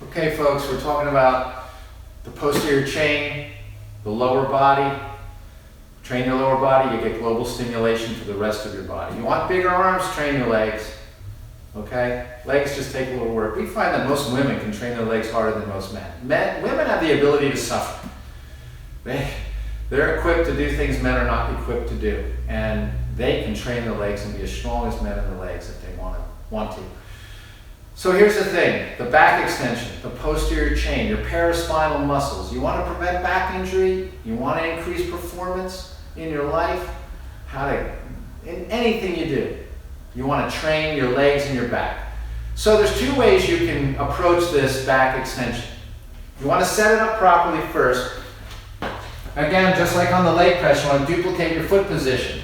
Okay folks, we're talking about the posterior chain, the lower body. Train your lower body, you get global stimulation to the rest of your body. You want bigger arms, train your legs. Okay? Legs just take a little work. We find that most women can train their legs harder than most men. Women have the ability to suffer. They're equipped to do things men are not equipped to do. And they can train their legs and be as strong as men in the legs if they want to. So here's the thing, the back extension, the posterior chain, your paraspinal muscles. You want to prevent back injury, you want to increase performance in your life, in anything you do, you want to train your legs and your back. So there's two ways you can approach this back extension. You want to set it up properly first. Again, just like on the leg press, you want to duplicate your foot position.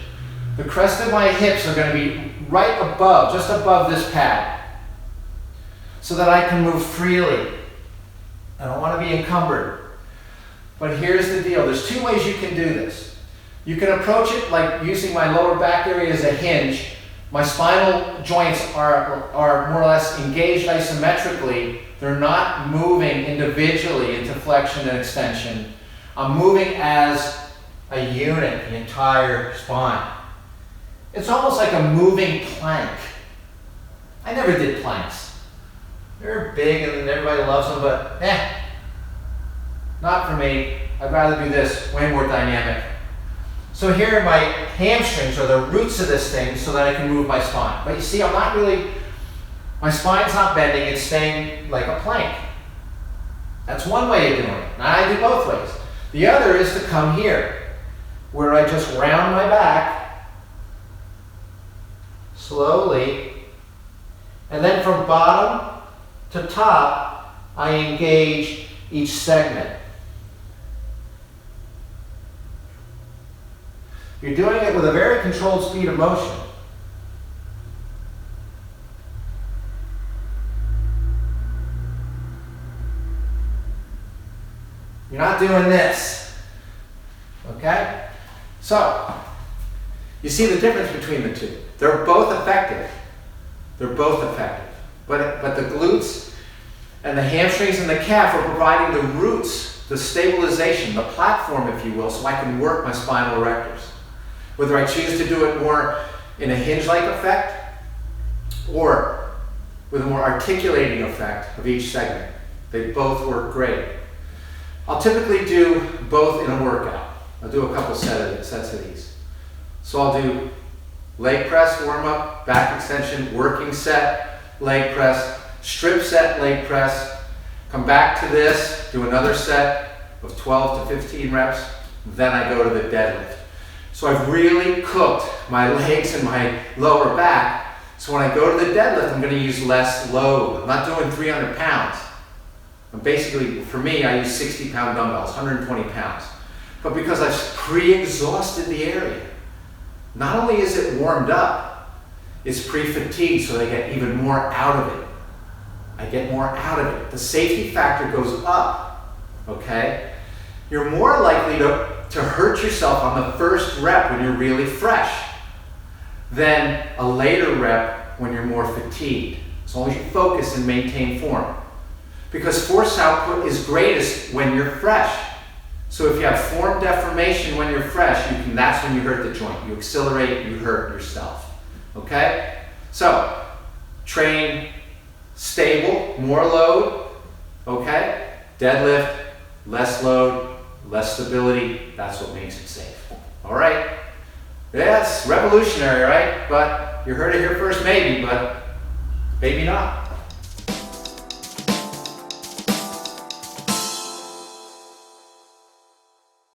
The crest of my hips are going to be right above, just above this pad, so that I can move freely. I don't want to be encumbered. But here's the deal. There's two ways you can do this. You can approach it like using my lower back area as a hinge. My spinal joints are more or less engaged isometrically. They're not moving individually into flexion and extension. I'm moving as a unit, the entire spine. It's almost like a moving plank. I never did planks. They're big and everybody loves them, but not for me. I'd rather do this, way more dynamic. So here my hamstrings are the roots of this thing so that I can move my spine. But you see, my spine's not bending, it's staying like a plank. That's one way of doing it. Now I do both ways. The other is to come here, where I just round my back, slowly, and then from bottom to top, I engage each segment. You're doing it with a very controlled speed of motion. You're not doing this. Okay? So, you see the difference between the two. They're both effective. They're both effective. But the glutes and the hamstrings and the calf are providing the roots, the stabilization, the platform, if you will, so I can work my spinal erectors. Whether I choose to do it more in a hinge-like effect or with a more articulating effect of each segment. They both work great. I'll typically do both in a workout. I'll do a couple sets of these. So I'll do leg press warm-up, back extension, working set, leg press, strip set, leg press, come back to this, do another set of 12 to 15 reps, then I go to the deadlift. So I've really cooked my legs and my lower back, so when I go to the deadlift, I'm going to use less load. I'm not doing 300 pounds. Basically, for me, I use 60-pound dumbbells, 120 pounds. But because I've pre-exhausted the area, not only is it warmed up, it's pre-fatigued, so they get even more out of it. I get more out of it. The safety factor goes up, okay? You're more likely to hurt yourself on the first rep when you're really fresh than a later rep when you're more fatigued, as long as you focus and maintain form. Because force output is greatest when you're fresh. So if you have form deformation when you're fresh, that's when you hurt the joint. You accelerate, you hurt yourself. Okay? So, train stable, more load, okay? Deadlift, less load, less stability, that's what makes it safe. All right? Yes, revolutionary, right? But you heard it here first, maybe, but maybe not.